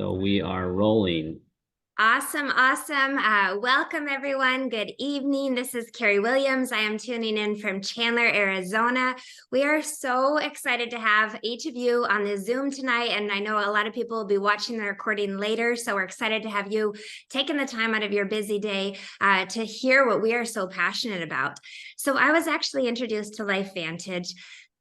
So we are rolling. Awesome, awesome. Welcome, everyone. Good evening. This is Carrie Williams. I am tuning in from Chandler, Arizona. We are so excited to have each of you on the Zoom tonight. And I know a lot of people will be watching the recording later. So we're excited to have you taking the time out of your busy day to hear what we are so passionate about. So I was actually introduced to LifeVantage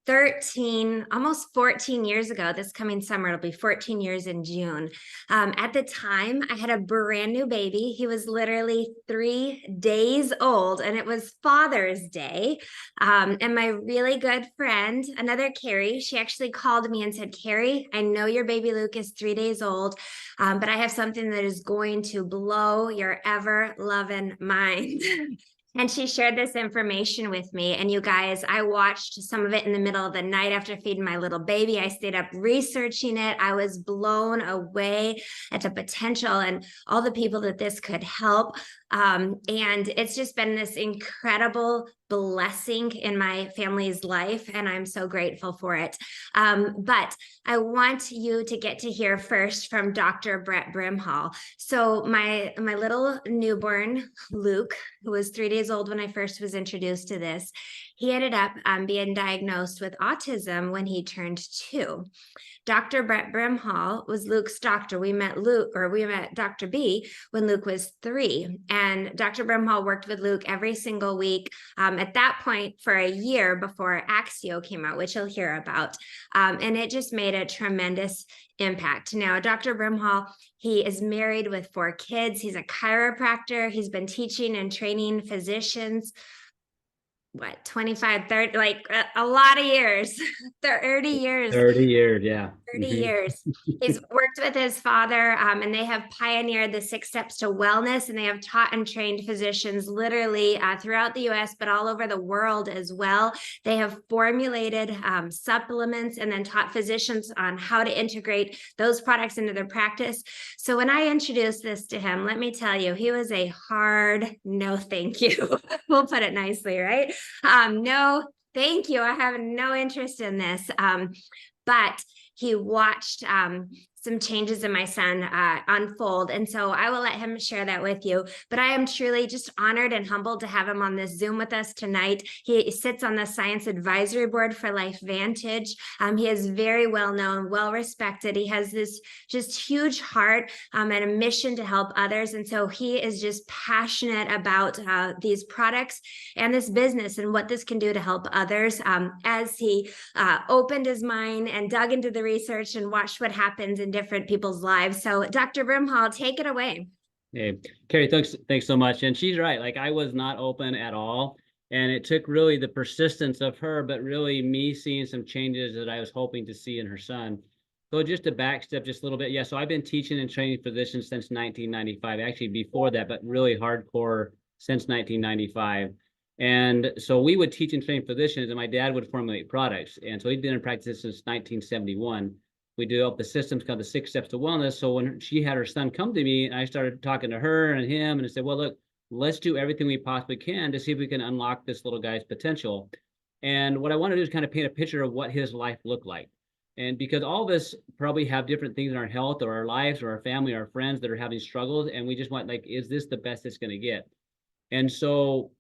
13, almost 14 years ago. This coming summer, it'll be 14 years in June. At the time, I had a brand new baby. He was literally 3 days old, and it was Father's Day. And my really good friend, another Carrie, she actually called me and said, Carrie, I know your baby Luke is 3 days old, but I have something that is going to blow your ever loving mind. And she shared this information with me. And you guys, I watched some of it in the middle of the night after feeding my little baby. I stayed up researching it. I was blown away at the potential and all the people that this could help. And it's just been this incredible blessing in my family's life, and I'm so grateful for it. But I want you to get to hear first from Dr. Brett Brimhall. So my little newborn, Luke, who was 3 days old when I first was introduced to this, he ended up being diagnosed with autism when he turned 2. Dr. Brett Brimhall was Luke's doctor. We met Dr. B when Luke was 3. And Dr. Brimhall worked with Luke every single week at that point for a year before Axio came out, which you'll hear about. And it just made a tremendous impact. Now, Dr. Brimhall, he is married with 4 kids. He's a chiropractor. He's been teaching and training physicians 25, 30, like a lot of years. 30 years. 30 years, yeah. 30 years. He's worked with his father, and they have pioneered the 6 steps to wellness, and they have taught and trained physicians literally throughout the US, but all over the world as well. They have formulated supplements and then taught physicians on how to integrate those products into their practice. So when I introduced this to him, let me tell you, he was a hard no thank you. We'll put it nicely, right? No, thank you. I have no interest in this. But he watched some changes in my son unfold. And so I will let him share that with you. But I am truly just honored and humbled to have him on this Zoom with us tonight. He sits on the Science Advisory Board for LifeVantage. He is very well known, well respected. He has this just huge heart and a mission to help others. And so he is just passionate about these products and this business and what this can do to help others. As he opened his mind and dug into the research and watched what happens in different people's lives. So Dr. Brimhall, take it away. Hey, Carrie, thanks so much. And she's right. Like, I was not open at all. And it took really the persistence of her, but really me seeing some changes that I was hoping to see in her son. So just to backstep just a little bit. Yeah, so I've been teaching and training physicians since 1995, actually before that, but really hardcore since 1995. And so we would teach and train physicians, and my dad would formulate products. And so he'd been in practice since 1971. We developed the systems called the 6 steps to wellness. So when she had her son come to me, I started talking to her and him, and I said, well, look, let's do everything we possibly can to see if we can unlock this little guy's potential. And what I want to do is kind of paint a picture of what his life looked like. And because all of us probably have different things in our health or our lives or our family or our friends that are having struggles, and we just want, like, is this the best it's going to get? And so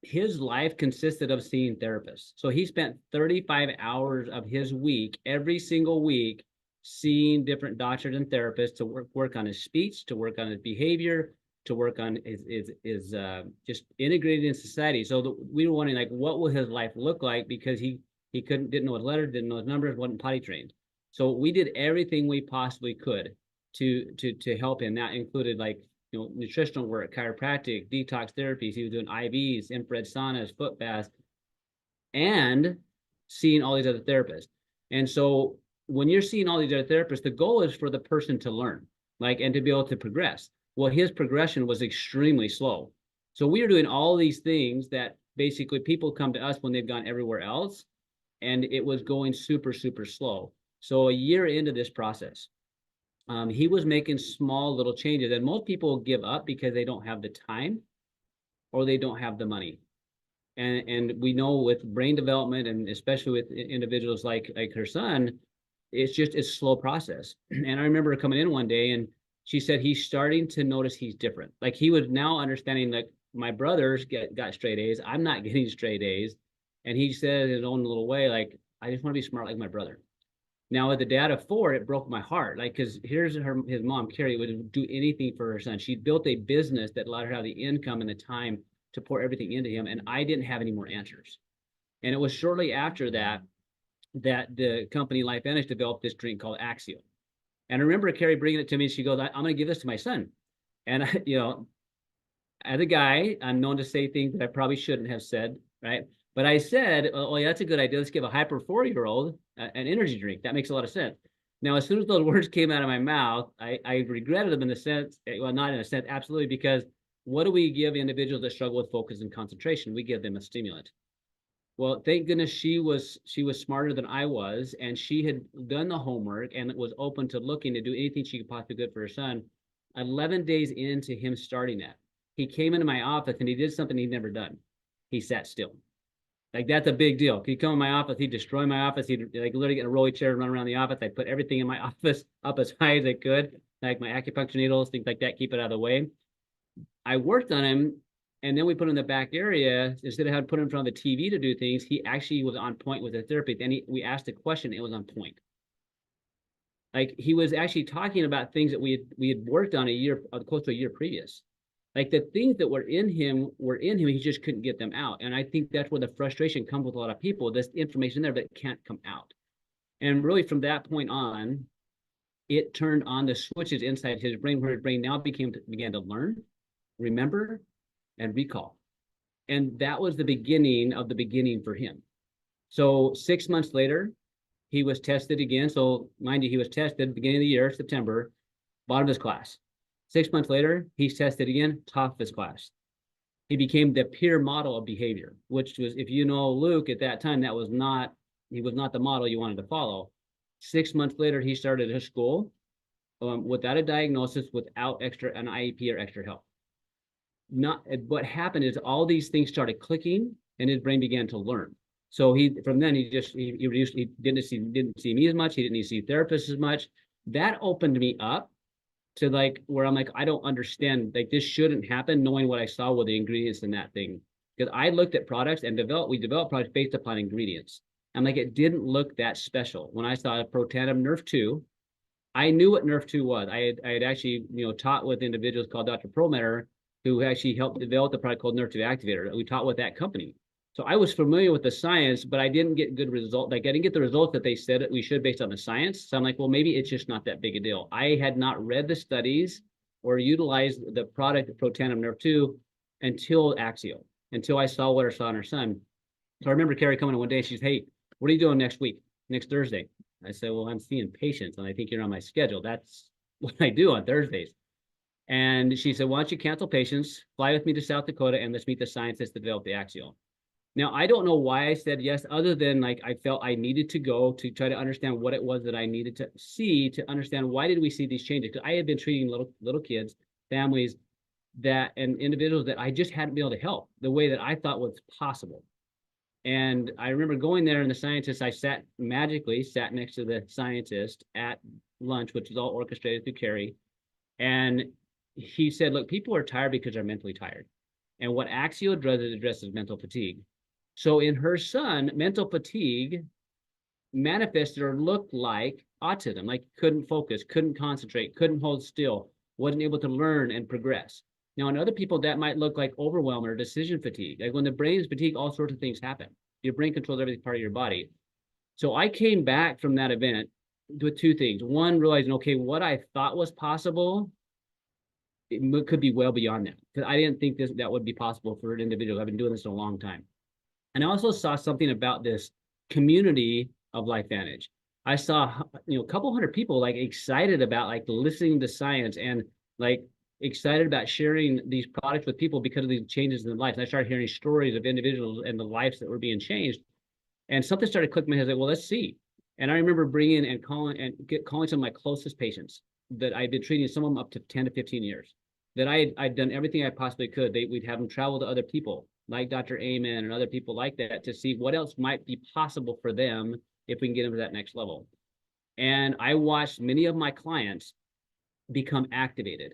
his life consisted of seeing therapists. So he spent 35 hours of his week, every single week, seeing different doctors and therapists to work on his speech, to work on his behavior, to work on his just integrated in society. So we were wondering, like, what will his life look like? Because he didn't know his letters, didn't know his numbers, wasn't potty trained. So we did everything we possibly could to help him. That included, like, nutritional work, chiropractic, detox therapies. He was doing IVs, infrared saunas, foot baths, and seeing all these other therapists. And so when you're seeing all these other therapists, the goal is for the person to learn, like, and to be able to progress. Well, his progression was extremely slow. So we were doing all these things that basically people come to us when they've gone everywhere else, and it was going super, super slow. So a year into this process, he was making small little changes, and most people give up because they don't have the time or they don't have the money. And we know with brain development, and especially with individuals like her son, it's a slow process. And I remember coming in one day and she said he's starting to notice he's different. Like he was now understanding that my brothers got straight A's. I'm not getting straight A's. And he said in his own little way, like, I just want to be smart like my brother. Now, with the dad of four, it broke my heart. Like, because his mom, Carrie, would do anything for her son. She built a business that allowed her to have the income and the time to pour everything into him. And I didn't have any more answers. And it was shortly after that the company LifeVantage developed this drink called Axio. And I remember Carrie bringing it to me. She goes, I'm going to give this to my son. And, as a guy, I'm known to say things that I probably shouldn't have said, right? But I said, oh, yeah, that's a good idea. Let's give a hyper 4-year-old an energy drink. That makes a lot of sense. Now, as soon as those words came out of my mouth, I regretted them in the sense, well, not in a sense, absolutely, because what do we give individuals that struggle with focus and concentration? We give them a stimulant. Well, thank goodness she was smarter than I was, and she had done the homework and was open to looking to do anything she could possibly do good for her son. 11 days into him starting that, he came into my office and he did something he'd never done. He sat still. Like, that's a big deal. He'd come in my office, he'd destroy my office. He'd like literally get in a rolly chair and run around the office. I'd put everything in my office up as high as I could, like my acupuncture needles, things like that, keep it out of the way. I worked on him, and then we put him in the back area. Instead of having to put him in front of the TV to do things, he actually was on point with the therapy. Then we asked a question, it was on point. Like, he was actually talking about things that we had worked on close to a year previous. Like, the things that were in him, he just couldn't get them out. And I think that's where the frustration comes with a lot of people. This information there that can't come out. And really from that point on, it turned on the switches inside his brain, where his brain now began to learn, remember, and recall. And that was the beginning of the beginning for him. So 6 months later, he was tested again. So mind you, he was tested beginning of the year, September, bottom of his class. 6 months later, he's tested again, top of his class. He became the peer model of behavior, which was, if you know Luke at that time, he was not the model you wanted to follow. 6 months later, he started his school without a diagnosis, without an IEP or extra help. What happened is all these things started clicking and his brain began to learn. So from then he didn't see me as much. He didn't need to see therapists as much. That opened me up to like where I'm like, I don't understand, like this shouldn't happen, knowing what I saw with the ingredients in that thing. Because I looked at products and we developed products based upon ingredients. I'm like, it didn't look that special. When I saw Protandim Nerf 2, I knew what Nerf 2 was. I had actually, taught with individuals called Dr. Perlmutter, who actually helped develop the product called Nerf 2 Activator. We taught with that company. So I was familiar with the science, but I didn't get good results. Like, I didn't get the results that they said that we should based on the science. So I'm like, well, maybe it's just not that big a deal. I had not read the studies or utilized the product Protandim Nerf 2 until Axio, until I saw what I saw in her son. So I remember Carrie coming in one day. She's, hey, what are you doing next week, next Thursday? I said, well, I'm seeing patients, and I think you're on my schedule. That's what I do on Thursdays. And she said, why don't you cancel patients, fly with me to South Dakota, and let's meet the scientists that developed the Axio. Now, I don't know why I said yes, other than like I felt I needed to go to try to understand what it was that I needed to see to understand why did we see these changes. Because I had been treating little kids, families and individuals that I just hadn't been able to help the way that I thought was possible. And I remember going there, and the scientist, I magically sat next to the scientist at lunch, which was all orchestrated through Carrie. And he said, look, people are tired because they're mentally tired. And what Axio does is addresses mental fatigue. So in her son, mental fatigue manifested or looked like autism, like couldn't focus, couldn't concentrate, couldn't hold still, wasn't able to learn and progress. Now, in other people, that might look like overwhelm or decision fatigue. Like when the brain is fatigued, all sorts of things happen. Your brain controls every part of your body. So I came back from that event with two things. One, realizing, okay, what I thought was possible, it could be well beyond that. Because I didn't think that would be possible for an individual. I've been doing this a long time. And I also saw something about this community of LifeVantage. I saw, a couple hundred people like excited about like listening to science and like excited about sharing these products with people because of these changes in their lives. And I started hearing stories of individuals and the lives that were being changed. And something started clicking in my head, like, well, let's see. And I remember bringing and calling some of my closest patients that I'd been treating, some of them up to 10 to 15 years, that I'd done everything I possibly could. We'd have them travel to other people like Dr. Amen and other people like that to see what else might be possible for them if we can get them to that next level. And I watched many of my clients become activated.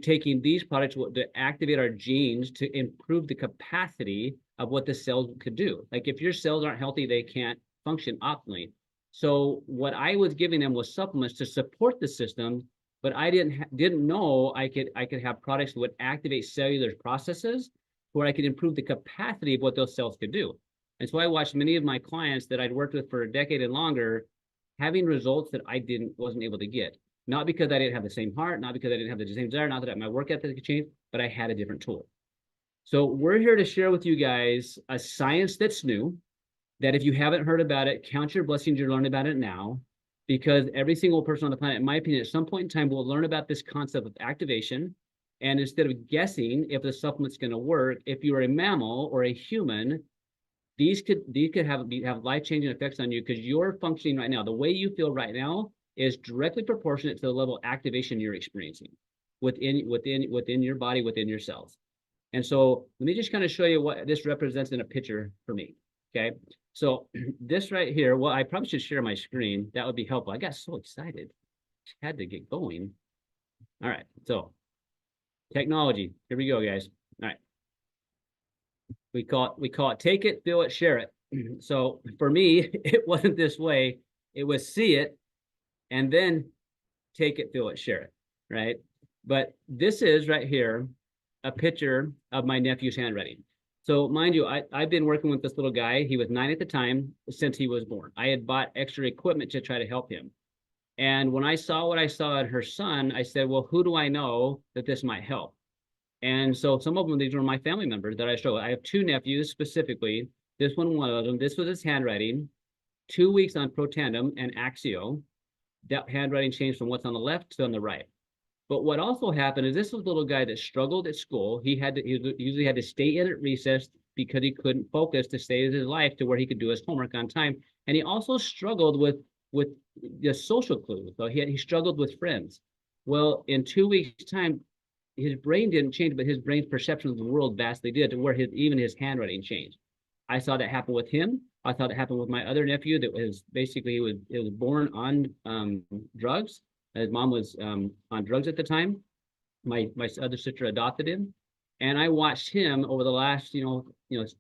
Taking these products to activate our genes to improve the capacity of what the cells could do. Like if your cells aren't healthy, they can't function optimally. So what I was giving them was supplements to support the system, but I didn't know I could have products that would activate cellular processes where I could improve the capacity of what those cells could do. And so I watched many of my clients that I'd worked with for a decade and longer having results that I wasn't able to get. Not because I didn't have the same heart, not because I didn't have the same desire, not that my work ethic could change, but I had a different tool. So we're here to share with you guys a science that's new, that if you haven't heard about it, count your blessings, you're learning about it now, because every single person on the planet, in my opinion, at some point in time, will learn about this concept of activation. And instead of guessing if the supplement's going to work, if you're a mammal or a human, these could have life-changing effects on you because you're functioning right now. The way you feel right now is directly proportionate to the level of activation you're experiencing within your body, within your cells. And so let me just kind of show you what this represents in a picture for me. Okay. So this right here, well, I probably should share my screen. That would be helpful. I got so excited. Had to get going. All right. So technology. Here we go, guys. All right. We call it take it, feel it, share it. So for me, it wasn't this way. It was see it and then take it, feel it, share it, right? But this is right here a picture of my nephew's handwriting. So mind you, I've been working with this little guy. He was 9 at the time since he was born. I had bought extra equipment to try to help him. And when I saw what I saw in her son, I said, well, who do I know that this might help? And so some of them, these were my family members that I struggle. I have 2 nephews specifically. This one of them, this was his handwriting, 2 weeks on Protandim and Axio. That handwriting changed from what's on the left to on the right. But what also happened is this was a little guy that struggled at school. He usually had to stay in at recess because he couldn't focus to save his life to where he could do his homework on time. And he also struggled with the social clues. So he struggled with friends. Well, in 2 weeks' time, his brain didn't change, but his brain's perception of the world vastly did, to where even his handwriting changed. I saw that happen with him. I saw it happen with my other nephew that was basically, he was born on drugs. His mom was on drugs at the time. My other sister adopted him. And I watched him over the last,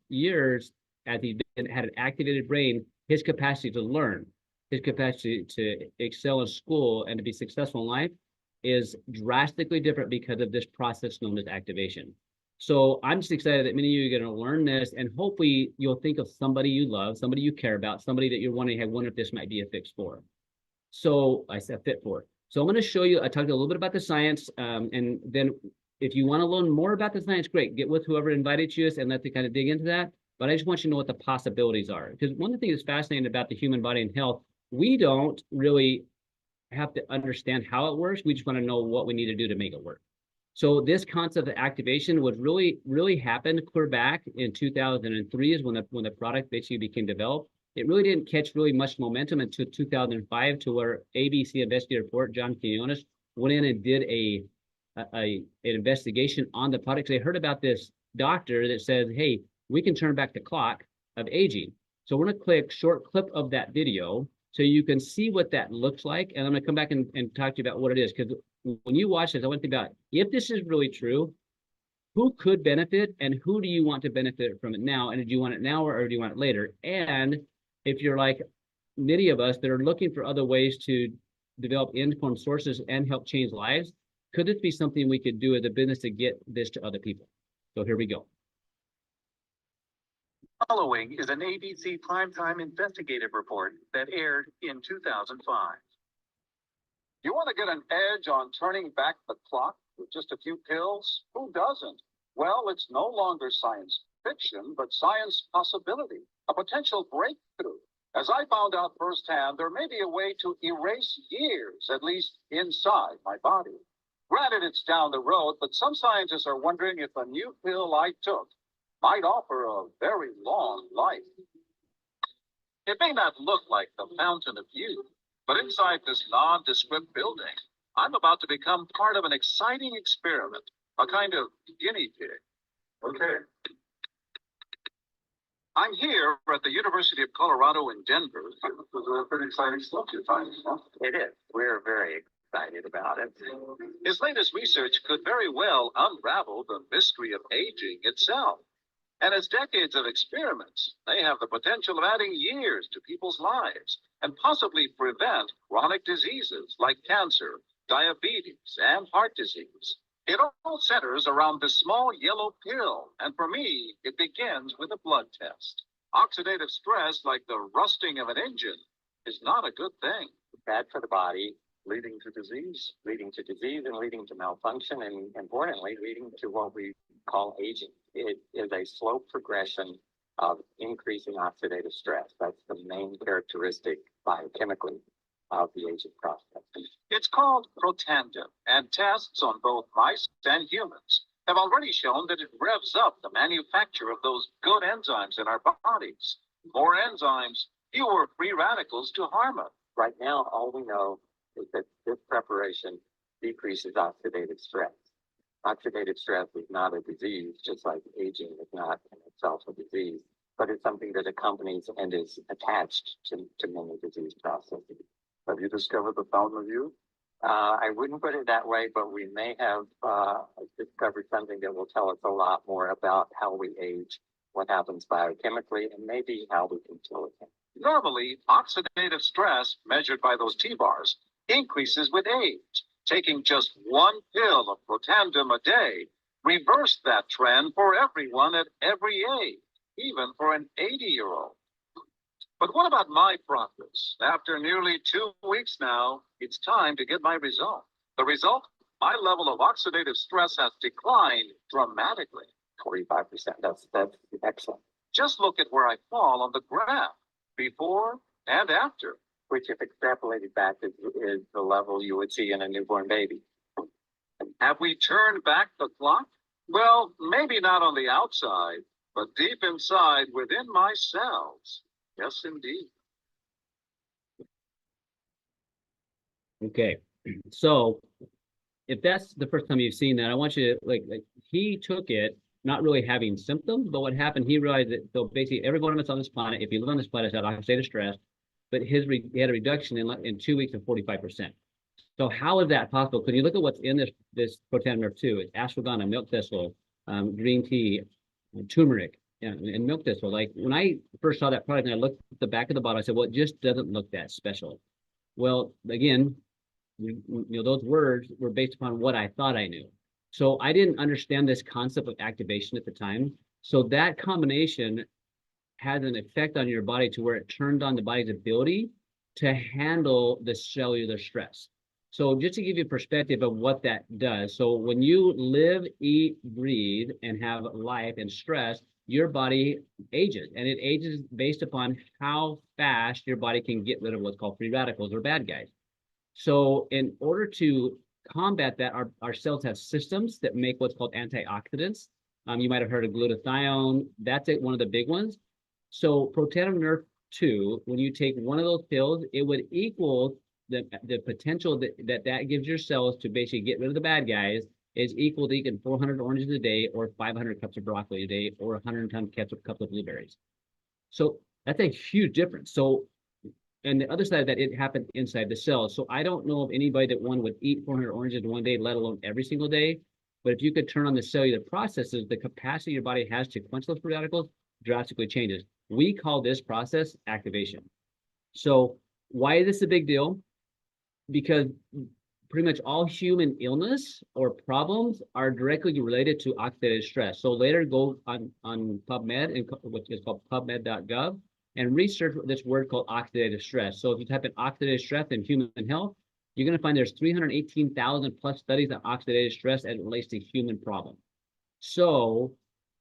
years, as he had an activated brain, his capacity to learn, his capacity to excel in school and to be successful in life is drastically different because of this process known as activation. So I'm just excited that many of you are going to learn this, and hopefully you'll think of somebody you love, somebody you care about, somebody that you're wondering, I wonder if this might be a fix for. So I said fit for. So I'm going to show you, I talked a little bit about the science, and then if you want to learn more about the science, great, get with whoever invited you and let them kind of dig into that. But I just want you to know what the possibilities are. Because one of the things that's fascinating about the human body and health, we don't really have to understand how it works. We just want to know what we need to do to make it work. So this concept of activation was really happened clear back in 2003 is when the product basically became developed. It really didn't catch really much momentum until 2005, to where ABC investigator report, John Quinones, went in and did an investigation on the product. They heard about this doctor that said, hey, we can turn back the clock of aging. So we're going to click short clip of that video so you can see what that looks like. And I'm going to come back and talk to you about what it is. Because when you watch this, I want to think about, if this is really true, who could benefit and who do you want to benefit from it now? And do you want it now or do you want it later? And if you're like many of us that are looking for other ways to develop income sources and help change lives, could this be something we could do as a business to get this to other people? So here we go. Following is an ABC primetime investigative report that aired in 2005. You want to get an edge on turning back the clock with just a few pills? Who doesn't? Well, it's no longer science fiction, but science possibility, a potential breakthrough. As I found out firsthand, there may be a way to erase years, at least inside my body. Granted, it's down the road, but some scientists are wondering if a new pill I took might offer a very long life. It may not look like the fountain of youth, but inside this nondescript building, I'm about to become part of an exciting experiment, a kind of guinea pig. Okay. I'm here at the University of Colorado in Denver. This is a pretty exciting stuff you're finding, huh? It is. We're very excited about it. His latest research could very well unravel the mystery of aging itself. And his decades of experiments, they have the potential of adding years to people's lives and possibly prevent chronic diseases like cancer, diabetes, and heart disease. It all centers around this small yellow pill, and for me, it begins with a blood test. Oxidative stress, like the rusting of an engine, is not a good thing. Bad for the body, leading to disease and leading to malfunction, and importantly, leading to what we call aging. It is a slow progression of increasing oxidative stress. That's the main characteristic biochemically of the aging process. It's called Protandim, and tests on both mice and humans have already shown that it revs up the manufacture of those good enzymes in our bodies. More enzymes, fewer free radicals to harm us. Right now, all we know is that this preparation decreases oxidative stress. Oxidative stress is not a disease, just like aging is not in itself a disease, but it's something that accompanies and is attached to many disease processes. Have you discovered the fountain of youth? I wouldn't put it that way, but we may have discovered something that will tell us a lot more about how we age, what happens biochemically, and maybe how we can kill it. Normally, oxidative stress, measured by those T-bars, increases with age. Taking just one pill of Protandim a day reversed that trend for everyone at every age, even for an 80-year-old. But what about my progress? After nearly 2 weeks now, it's time to get my result. The result? My level of oxidative stress has declined dramatically. 45%. That's excellent. Just look at where I fall on the graph, before and after, which if extrapolated back is the level you would see in a newborn baby. Have we turned back the clock? Well, maybe not on the outside, but deep inside within my cells. Yes, indeed. Okay, so if that's the first time you've seen that, I want you to like he took it not really having symptoms, but what happened, he realized that so basically every one of us on this planet, if you live on this planet, has oxidative stress, but he had a reduction in 2 weeks of 45%. So how is that possible? Because you look at what's in this Protandim Nerve 2, it's ashwagandha, milk thistle, green tea, turmeric, and milk thistle. Like when I first saw that product and I looked at the back of the bottle, I said, well, it just doesn't look that special. Well, again, those words were based upon what I thought I knew. So I didn't understand this concept of activation at the time. So that combination has an effect on your body to where it turned on the body's ability to handle the cellular stress. So just to give you a perspective of what that does. So when you live, eat, breathe, and have life and stress, your body ages, and it ages based upon how fast your body can get rid of what's called free radicals or bad guys. So in order to combat that, our cells have systems that make what's called antioxidants. You might have heard of glutathione. That's one of the big ones. So Protandim Nerve 2, when you take one of those pills, it would equal the potential that gives your cells to basically get rid of the bad guys is equal to eating 400 oranges a day or 500 cups of broccoli a day or 110 cups of blueberries. So that's a huge difference. So, and the other side of that, it happened inside the cells. So I don't know of anybody that one would eat 400 oranges in one day, let alone every single day. But if you could turn on the cellular processes, the capacity your body has to quench those free radicals drastically changes. We call this process activation. So why is this a big deal? Because pretty much all human illness or problems are directly related to oxidative stress. So later go on PubMed, which is called pubmed.gov, and research this word called oxidative stress. So if you type in oxidative stress in human health, you're going to find there's 318,000 plus studies on oxidative stress as it relates to human problems. So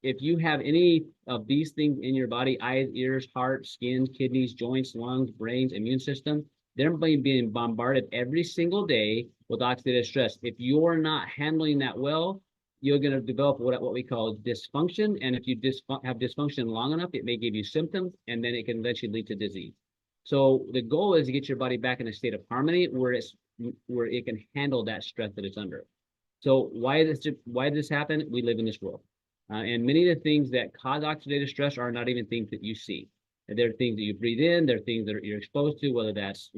if you have any of these things in your body, eyes, ears, heart, skin, kidneys, joints, lungs, brains, immune system, they're being bombarded every single day with oxidative stress. If you're not handling that well, you're going to develop what we call dysfunction. And if you have dysfunction long enough, it may give you symptoms, and then it can eventually lead to disease. So the goal is to get your body back in a state of harmony where it can handle that stress that it's under. So why does this happen? We live in this world. And many of the things that cause oxidative stress are not even things that you see. They're things that you breathe in, they're things that you're exposed to, whether that's,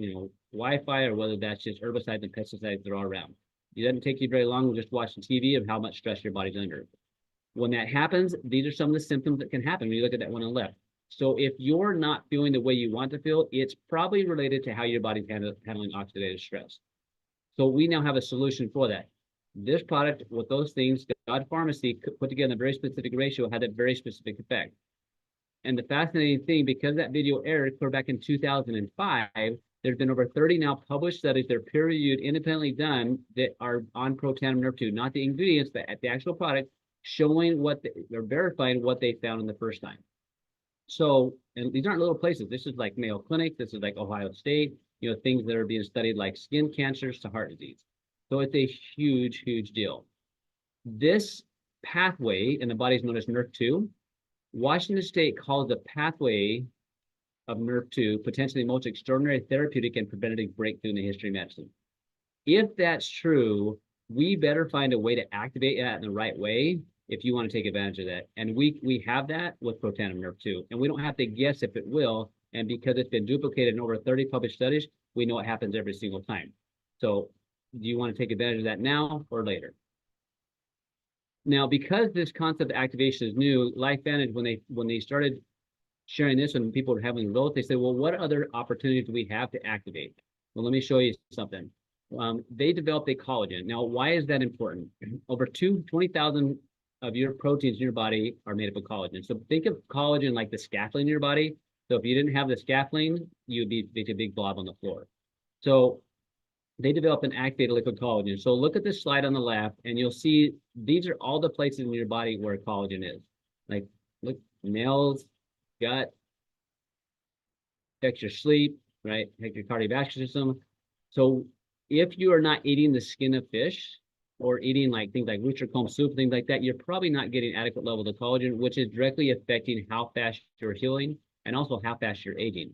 Wi-Fi or whether that's just herbicides and pesticides that are all around. It doesn't take you very long to just watch the TV of how much stress your body's under. When that happens, these are some of the symptoms that can happen when you look at that one on the left. So if you're not feeling the way you want to feel, it's probably related to how your body's handling oxidative stress. So we now have a solution for that. This product with those things, God Pharmacy put together a very specific ratio, had a very specific effect. And the fascinating thing, because that video aired clear back in 2005, there's been over 30 now published studies that are peer-reviewed, independently done, that are on Protandim Nerve 2, not the ingredients, but the actual product, showing they're verifying what they found in the first time. So, and these aren't little places. This is like Mayo Clinic. This is like Ohio State, things that are being studied like skin cancers to heart disease. So it's a huge, huge deal. This pathway in the body is known as NRF2. Washington State calls the pathway of NRF2 potentially the most extraordinary therapeutic and preventative breakthrough in the history of medicine. If that's true, we better find a way to activate that in the right way if you want to take advantage of that. And we have that with Protandim Nerve 2. And we don't have to guess if it will. And because it's been duplicated in over 30 published studies, we know it happens every single time. So do you want to take advantage of that now or later? Now, because this concept of activation is new, LifeVantage, when they started sharing this and people were having results, they said, well, what other opportunities do we have to activate? Well, let me show you something. They developed a collagen. Now, why is that important? Over 20,000 of your proteins in your body are made up of collagen. So think of collagen like the scaffolding in your body. So if you didn't have the scaffolding, you'd be a big blob on the floor. So they developed an activated liquid collagen. So look at this slide on the left, and you'll see these are all the places in your body where collagen is. Like, look, nails, gut, affects your sleep, right? Affects your cardiovascular system. So if you are not eating the skin of fish or eating like things like rooster comb soup, things like that, you're probably not getting adequate levels of collagen, which is directly affecting how fast you're healing and also how fast you're aging.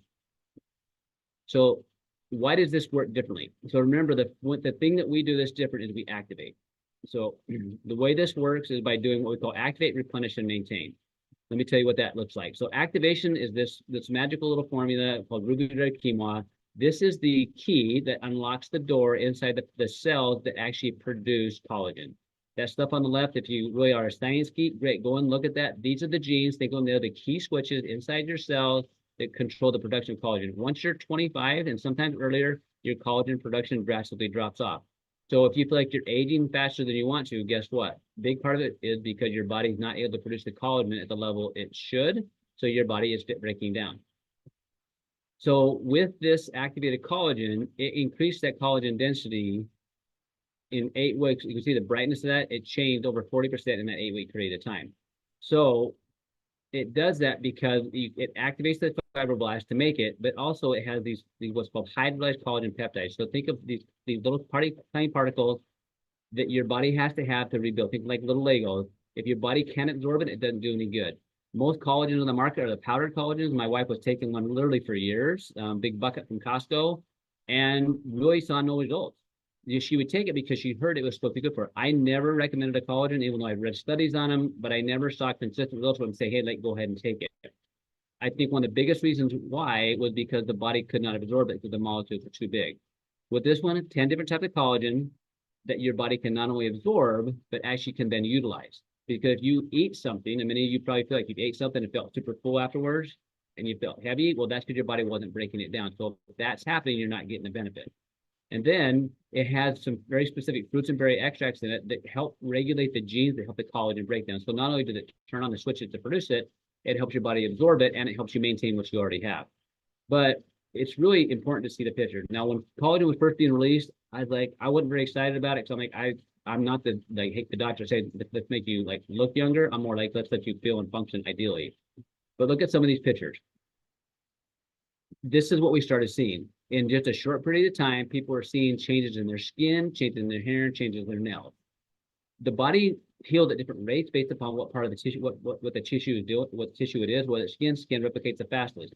So why does this work differently? So remember, the thing that we do that's different is we activate. So the way this works is by doing what we call activate, replenish, and maintain. Let me tell you what that looks like. So activation is this magical little formula called ruby red quinoa. This is the key that unlocks the door inside the cells that actually produce collagen. That stuff on the left, if you really are a science geek, great, go and look at that. These are the genes. They go in there, the key switches inside your cells that control the production of collagen. Once you're 25 and sometimes earlier, your collagen production drastically drops off. So if you feel like you're aging faster than you want to, guess what? Big part of it is because your body's not able to produce the collagen at the level it should. So your body is breaking down. So with this activated collagen, it increased that collagen density in 8 weeks. You can see the brightness of that. It changed over 40% in that 8-week period of time. So it does that because it activates the fibroblasts to make it, but also it has these what's called hydrolyzed collagen peptides. So think of these little tiny particles that your body has to have to rebuild. Think like little Legos. If your body can't absorb it, it doesn't do any good. Most collagen on the market are the powdered collagens. My wife was taking one literally for years, big bucket from Costco, and really saw no results. She would take it because she heard it was supposed to be good for her. I never recommended a collagen, even though I read studies on them, but I never saw consistent results where I would say, hey, go ahead and take it. I think one of the biggest reasons why was because the body could not absorb it because the molecules were too big. With this one, 10 different types of collagen that your body can not only absorb, but actually can then utilize. Because if you eat something, and many of you probably feel like you ate something and felt super full afterwards, and you felt heavy, well, that's because your body wasn't breaking it down. So if that's happening, you're not getting the benefit. And then it has some very specific fruits and berry extracts in it that help regulate the genes that help the collagen breakdown. So not only does it turn on the switches to produce it, it helps your body absorb it, and it helps you maintain what you already have. But it's really important to see the picture. Now, when collagen was first being released, I wasn't very excited about it. So I'm not the doctor say, let's make you look younger. I'm more like, let's let you feel and function ideally. But look at some of these pictures. This is what we started seeing. In just a short period of time, people are seeing changes in their skin, changes in their hair, changes in their nails. The body healed at different rates based upon what part of the tissue, what the tissue is doing, what tissue it is, whether it's skin replicates the fastest.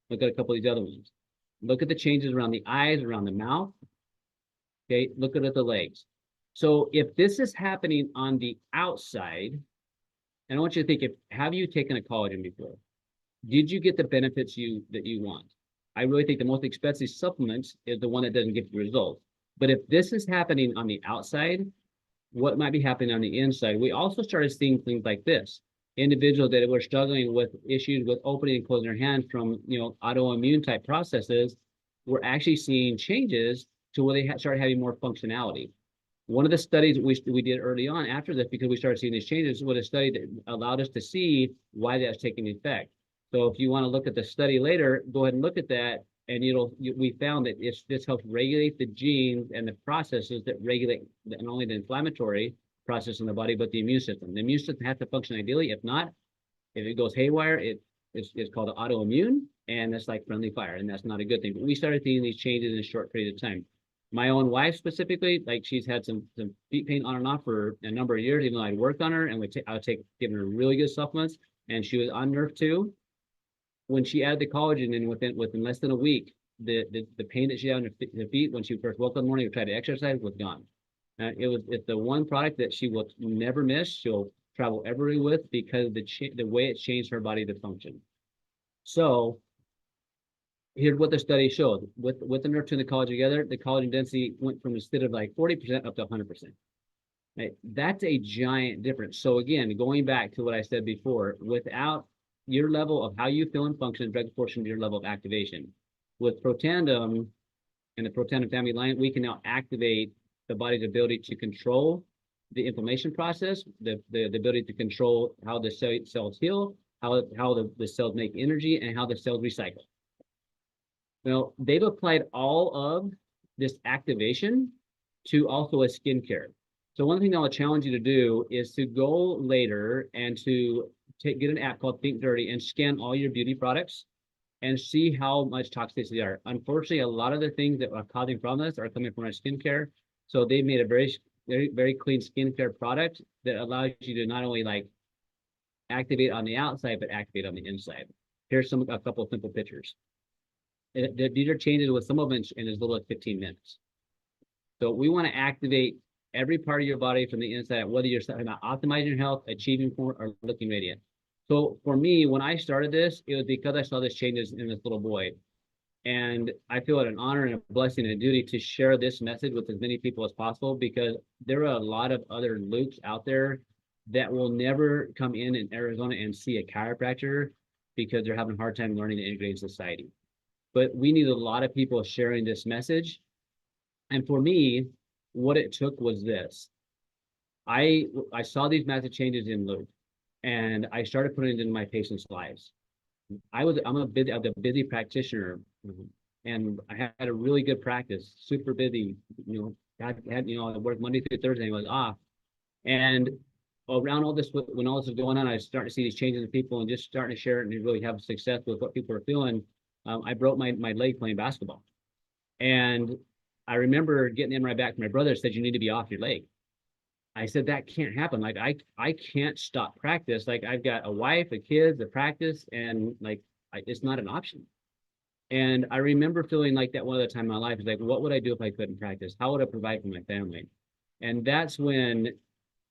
Look at a couple of these other ones. Look at the changes around the eyes, around the mouth. Okay, look at the legs. So if this is happening on the outside, And I want you to think, have you taken a collagen before? Did you get the benefits that you want? I really think the most expensive supplements is the one that doesn't get the results. But if this is happening on the outside, what might be happening on the inside? We also started seeing things like this. Individuals that were struggling with issues with opening and closing their hand from, autoimmune type processes, were actually seeing changes to where they started having more functionality. One of the studies we did early on after this, because we started seeing these changes, was a study that allowed us to see why that's taking effect. So if you want to look at the study later, go ahead and look at that. And we found that this helps regulate the genes and the processes that regulate not only the inflammatory process in the body, but the immune system. The immune system has to function ideally. If not, if it goes haywire, it's called autoimmune, and that's like friendly fire, and that's not a good thing. But we started seeing these changes in a short period of time. My own wife specifically, like she's had some feet pain on and off for a number of years, even though I'd worked on her and I would giving her really good supplements, and she was on Nerf 2. When she added the collagen in within less than a week, the pain that she had on her feet when she first woke up in the morning or tried to exercise was gone. It's the one product that she will never miss. She'll travel everywhere with, because the way it changed her body to function. So here's what the study showed. With the Nerf 2 and the collagen together, the collagen density went from instead of like 40% up to 100%. Right? That's a giant difference. So again, going back to what I said before, without your level of how you feel and function, direct proportion to your level of activation. With Protandim and the Protandim family line, we can now activate the body's ability to control the inflammation process, the ability to control how the cells heal, how the cells make energy, and how the cells recycle. Well, they've applied all of this activation to also a skincare. So one thing I'll challenge you to do is to go later and to get an app called Think Dirty and scan all your beauty products and see how much toxicity they are. Unfortunately, a lot of the things that are causing problems are coming from our skincare. So they've made a very, very, very clean skincare product that allows you to not only like activate on the outside, but activate on the inside. Here's a couple of simple pictures. These are changes with some of them in as little as 15 minutes. So we want to activate every part of your body from the inside, whether you're talking about optimizing your health, achieving or looking radiant. So for me, when I started this, it was because I saw this changes in this little boy. And I feel it an honor and a blessing and a duty to share this message with as many people as possible, because there are a lot of other Lukes out there that will never come in Arizona and see a chiropractor because they're having a hard time learning to integrate in society. But we need a lot of people sharing this message. And for me, what it took was this. I saw these massive changes in Luke, and I started putting it in my patients' lives. I'm a busy practitioner, and I had a really good practice, super busy. I worked Monday through Thursday, I was off. And around all this, when all this was going on, I started to see these changes in people and just starting to share it and really have success with what people are feeling. I broke my leg playing basketball. And I remember getting in my back. My brother said, "You need to be off your leg." I said, "That can't happen. Like I can't stop practice. Like I've got a wife, a kids, a practice, and like it's not an option." And I remember feeling like that one other time in my life. Is like, what would I do if I couldn't practice? How would I provide for my family? And that's when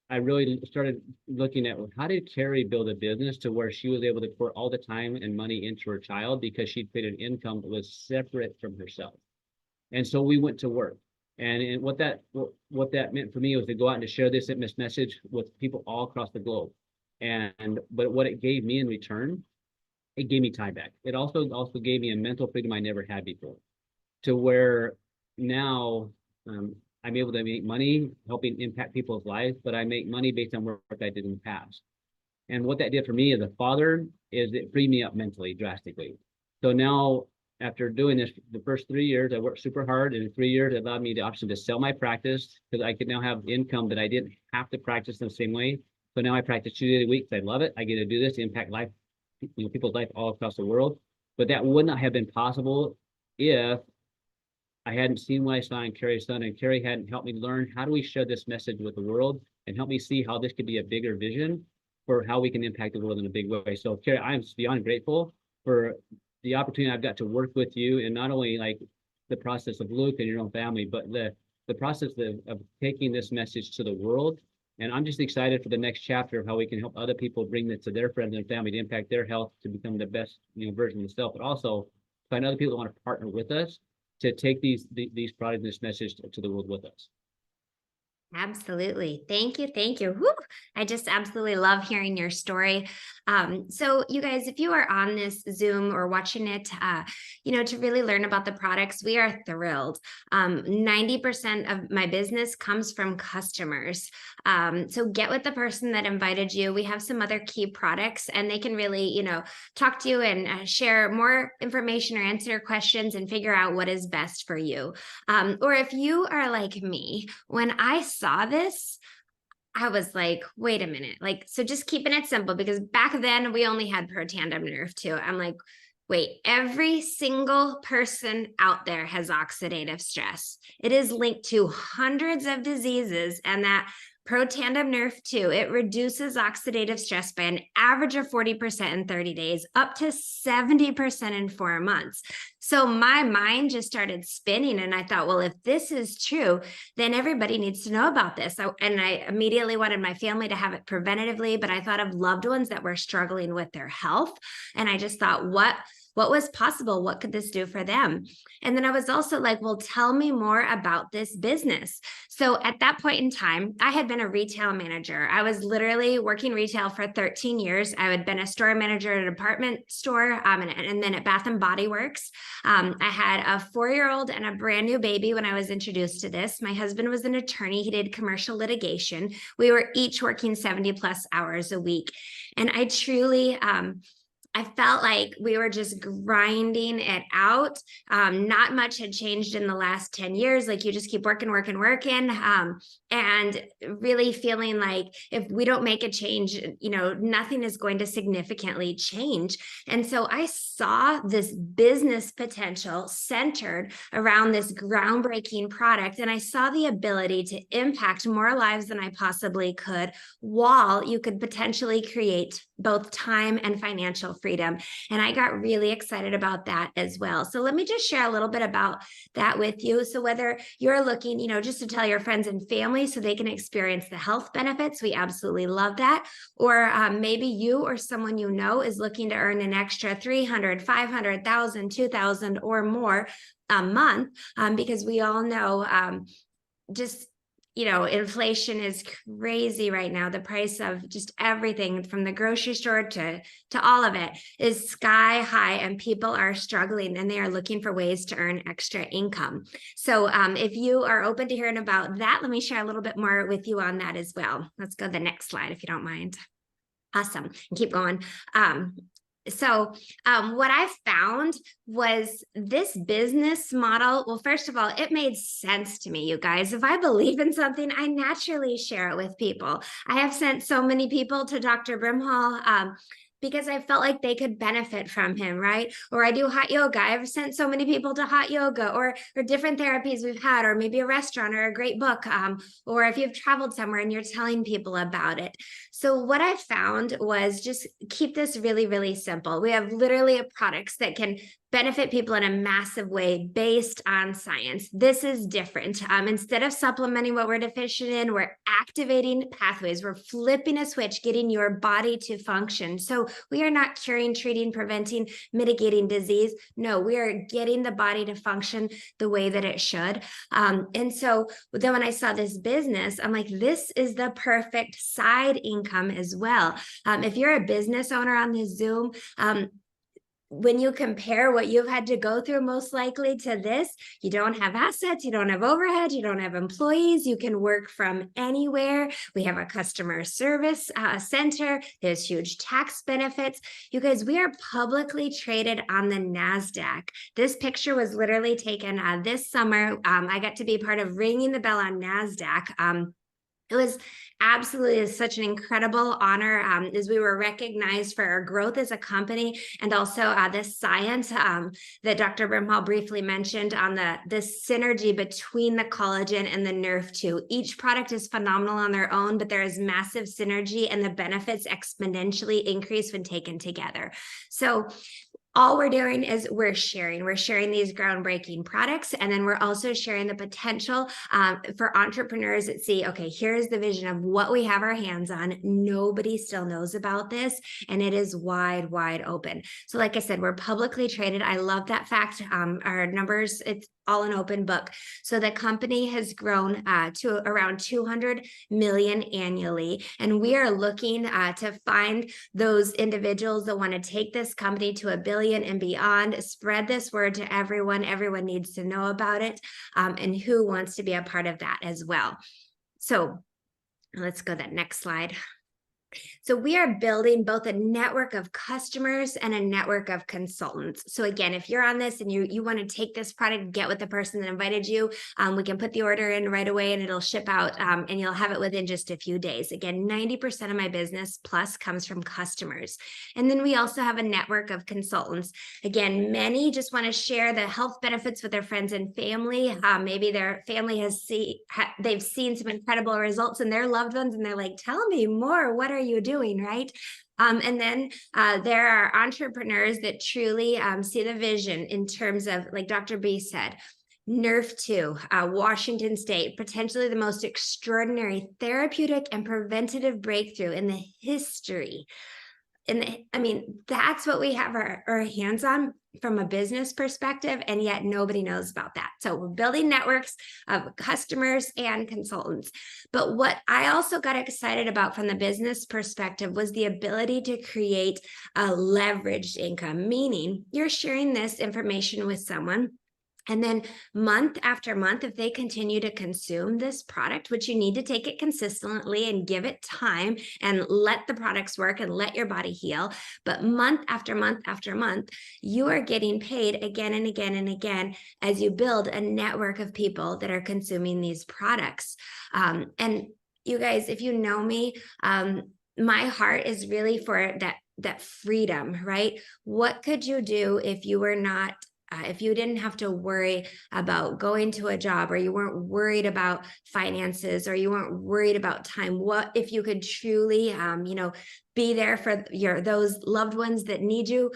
I really started looking at, well, how did Carrie build a business to where she was able to pour all the time and money into her child because she'd created an income that was separate from herself. And so we went to work. And what that meant for me was to go out and to share this message with people all across the globe. But what it gave me in return, it gave me time back. It also gave me a mental freedom I never had before, to where now I'm able to make money helping impact people's lives, but I make money based on work I did in the past. And what that did for me as a father is it freed me up mentally drastically. So now, after doing this, the first 3 years, I worked super hard. And in 3 years, it allowed me the option to sell my practice because I could now have income that I didn't have to practice in the same way. So now I practice 2 days a week. I love it. I get to do this, impact life, people's life all across the world. But that would not have been possible if I hadn't seen what I saw in Carrie's son, and Carrie hadn't helped me learn how do we share this message with the world and help me see how this could be a bigger vision for how we can impact the world in a big way. So Carrie, I am beyond grateful for the opportunity I've got to work with you, and not only like the process of Luke and your own family, but the process of taking this message to the world And I'm just excited for the next chapter of how we can help other people bring this to their friends and family to impact their health to become the best, version of themselves, but also find other people that want to partner with us to take these products and this message to the world with us. Absolutely. Thank you. Thank you. Whew. I just absolutely love hearing your story. So you guys, if you are on this Zoom or watching it, to really learn about the products, we are thrilled. 90% of my business comes from customers. So get with the person that invited you. We have some other key products and they can really, talk to you and share more information or answer your questions and figure out what is best for you. Or if you are like me, when I saw this, I was like, wait a minute. So just keeping it simple, because back then we only had Protandim Nerve 2. I'm like, wait, every single person out there has oxidative stress. It is linked to hundreds of diseases, and that Protandim Nerve 2, it reduces oxidative stress by an average of 40% in 30 days, up to 70% in 4 months. So my mind just started spinning, and I thought, well, if this is true, then everybody needs to know about this. And I immediately wanted my family to have it preventatively, but I thought of loved ones that were struggling with their health. And I just thought, what was possible? What could this do for them? And then I was also like, well, tell me more about this business. So at that point in time, I had been a retail manager. I was literally working retail for 13 years. I had been a store manager at a department store, and then at Bath and Body Works. I had a 4-year-old and a brand new baby when I was introduced to this. My husband was an attorney. He did commercial litigation. We were each working 70 plus hours a week. And I truly, I felt like we were just grinding it out. Not much had changed in the last 10 years. Like, you just keep working, and really feeling like if we don't make a change, nothing is going to significantly change. And so I saw this business potential centered around this groundbreaking product. And I saw the ability to impact more lives than I possibly could, while you could potentially create both time and financial freedom. And I got really excited about that as well. So let me just share a little bit about that with you. So whether you're looking, just to tell your friends and family so they can experience the health benefits, we absolutely love that. Or maybe you or someone you know is looking to earn an extra 300, 500,000, 2,000 or more a month, because we all know inflation is crazy right now. The price of just everything from the grocery store to all of it is sky high, and people are struggling and they are looking for ways to earn extra income. So if you are open to hearing about that, let me share a little bit more with you on that as well. Let's go to the next slide, if you don't mind. Awesome. And keep going. So what I found was this business model. Well, first of all, it made sense to me, you guys. If I believe in something, I naturally share it with people. I have sent so many people to Dr. Brimhall because I felt like they could benefit from him, right? Or I do hot yoga. I've sent so many people to hot yoga or different therapies we've had, or maybe a restaurant or a great book, or if you've traveled somewhere and you're telling people about it. So what I found was just keep this really, really simple. We have literally products that can benefit people in a massive way based on science. This is different. Instead of supplementing what we're deficient in, we're activating pathways. We're flipping a switch, getting your body to function. So we are not curing, treating, preventing, mitigating disease. No, we are getting the body to function the way that it should. And so then when I saw this business, I'm like, this is the perfect side income as well. If you're a business owner on this Zoom, when you compare what you've had to go through, most likely to this, you don't have assets, you don't have overhead, you don't have employees, you can work from anywhere. We have a customer service center. There's huge tax benefits. You guys, we are publicly traded on the NASDAQ. This picture was literally taken this summer. I got to be part of ringing the bell on NASDAQ. It was absolutely such an incredible honor, as we were recognized for our growth as a company, and also this science that Dr. Brimhall briefly mentioned on this synergy between the collagen and the Nerve 2. Each product is phenomenal on their own, but there is massive synergy and the benefits exponentially increase when taken together. So all we're doing is we're sharing these groundbreaking products, and then we're also sharing the potential for entrepreneurs that see, okay, here's the vision of what we have our hands on. Nobody still knows about this, and it is wide open. So like I said, we're publicly traded. I love that fact. Our numbers, it's all an open book. So the company has grown to around 200 million annually, and we are looking to find those individuals that want to take this company to $1 billion and beyond. Spread this word to everyone. Everyone needs to know about it, and who wants to be a part of that as well. So let's go to that next slide. So we are building both a network of customers and a network of consultants. So again, if you're on this and you want to take this product, get with the person that invited you, we can put the order in right away and it'll ship out, and you'll have it within just a few days. Again, 90% of my business plus comes from customers. And then we also have a network of consultants. Again, many just want to share the health benefits with their friends and family. Maybe their family they've seen some incredible results in their loved ones and they're like, tell me more, what are you doing, right? And then there are entrepreneurs that truly see the vision in terms of, like Dr. B said, NRF2, Washington State, potentially the most extraordinary therapeutic and preventative breakthrough in the history. I mean, that's what we have our hands on from a business perspective, and yet nobody knows about that. So we're building networks of customers and consultants. But what I also got excited about from the business perspective was the ability to create a leveraged income, meaning you're sharing this information with someone, and then month after month, if they continue to consume this product, which you need to take it consistently and give it time and let the products work and let your body heal. But month after month after month, you are getting paid again and again and again as you build a network of people that are consuming these products. And you guys, if you know me, my heart is really for that freedom, right? What could you do if you were not if you didn't have to worry about going to a job, or you weren't worried about finances, or you weren't worried about time? What if you could truly, be there for those loved ones that need you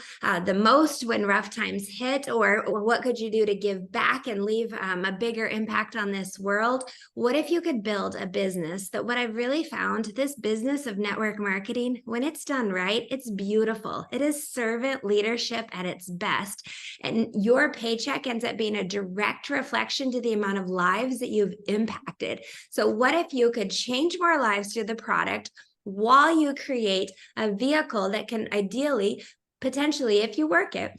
the most when rough times hit? Or what could you do to give back and leave a bigger impact on this world? What if you could build a business that, what I've really found, this business of network marketing, when it's done right, it's beautiful. It is servant leadership at its best. And your paycheck ends up being a direct reflection to the amount of lives that you've impacted. So what if you could change more lives through the product, while you create a vehicle that can ideally, potentially, if you work it,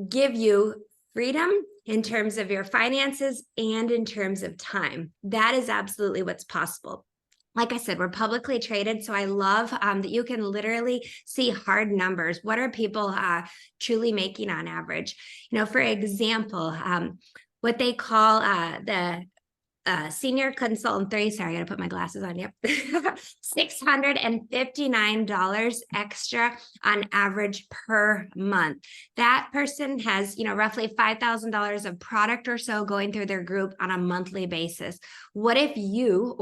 give you freedom in terms of your finances and in terms of time? That is absolutely what's possible. Like I said, we're publicly traded, so I love that you can literally see hard numbers. What are people truly making on average? For example, what they call the senior consultant 3, sorry, I gotta put my glasses on, yep. $659 extra on average per month. That person has, roughly $5,000 of product or so going through their group on a monthly basis. What if you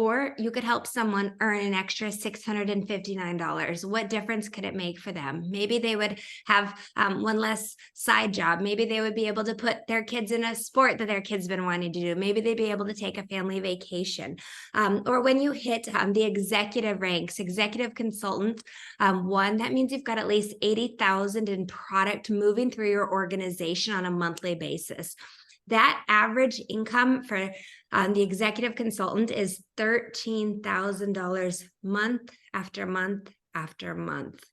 could help someone earn an extra $659? What difference could it make for them? Maybe they would have one less side job. Maybe they would be able to put their kids in a sport that their kids been wanting to do. Maybe they'd be able to take a family vacation. Or when you hit the executive ranks, executive consultant, that means you've got at least 80,000 in product moving through your organization on a monthly basis. That average income for the executive consultant is $13,000 month after month after month.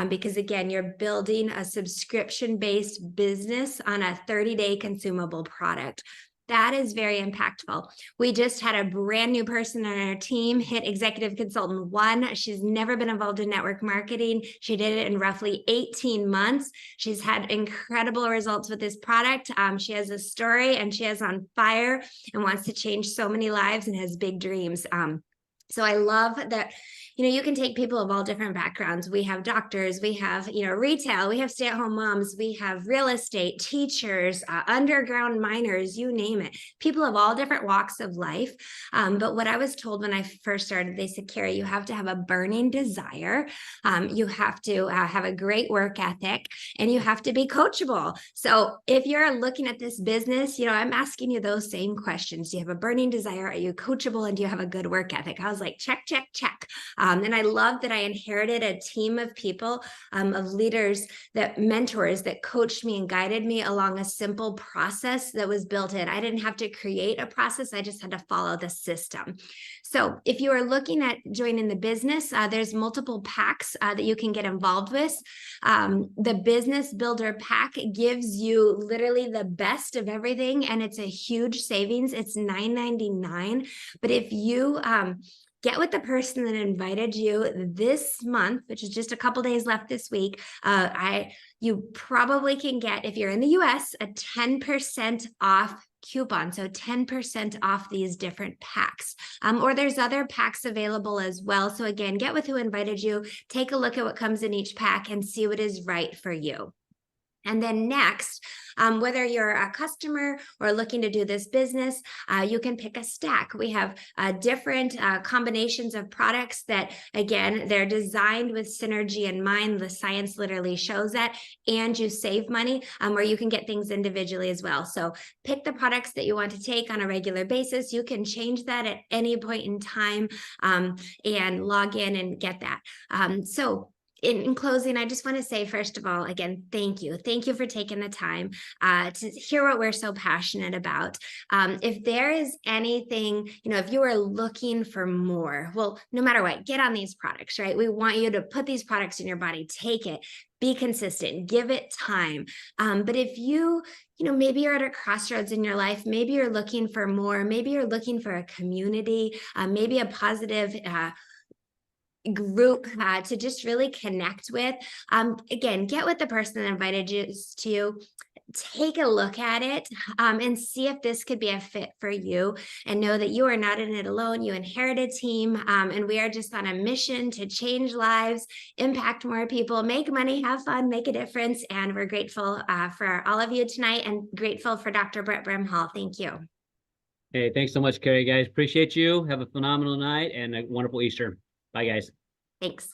Because again, you're building a subscription-based business on a 30-day consumable product. That is very impactful. We just had a brand new person on our team hit Executive Consultant 1. She's never been involved in network marketing. She did it in roughly 18 months. She's had incredible results with this product. She has a story, and she is on fire and wants to change so many lives and has big dreams. So I love that, you can take people of all different backgrounds. We have doctors, we have, retail, we have stay-at-home moms, we have real estate, teachers, underground miners, you name it. People of all different walks of life. But what I was told when I first started, they said, Carrie, you have to have a burning desire. You have to have a great work ethic, and you have to be coachable. So if you're looking at this business, I'm asking you those same questions. Do you have a burning desire? Are you coachable? And do you have a good work ethic? I was like, check, check, check. And I love that I inherited a team of people, of leaders, that mentors that coached me and guided me along a simple process that was built in. I didn't have to create a process. I just had to follow the system. So if you are looking at joining the business, there's multiple packs that you can get involved with. The Business Builder Pack gives you literally the best of everything, and it's a huge savings. It's $9.99. But if you get with the person that invited you this month, which is just a couple days left this week, you probably can get, if you're in the US, a 10% off coupon. So 10% off these different packs. Or there's other packs available as well. So again, get with who invited you, take a look at what comes in each pack and see what is right for you. And then next, whether you're a customer or looking to do this business, you can pick a stack. We have different combinations of products that, again, they're designed with synergy in mind. The science literally shows that, and you save money where you can get things individually as well. So pick the products that you want to take on a regular basis. You can change that at any point in time and log in and get that. In closing, I just want to say, first of all, again, thank you. Thank you for taking the time to hear what we're so passionate about. If there is anything, if you are looking for more, well, no matter what, get on these products, right? We want you to put these products in your body, take it, be consistent, give it time. But if maybe you're at a crossroads in your life, maybe you're looking for more, maybe you're looking for a community, maybe a positive group to just really connect with. Again, get with the person that invited you to you. Take a look at it and see if this could be a fit for you, and know that you are not in it alone. You inherit a team, and we are just on a mission to change lives, impact more people, make money, have fun, make a difference. And we're grateful for all of you tonight, and grateful for Dr. Brett Brimhall. Thank you. Hey, thanks so much, Carrie, guys. Appreciate you. Have a phenomenal night and a wonderful Easter. Bye, guys. Thanks.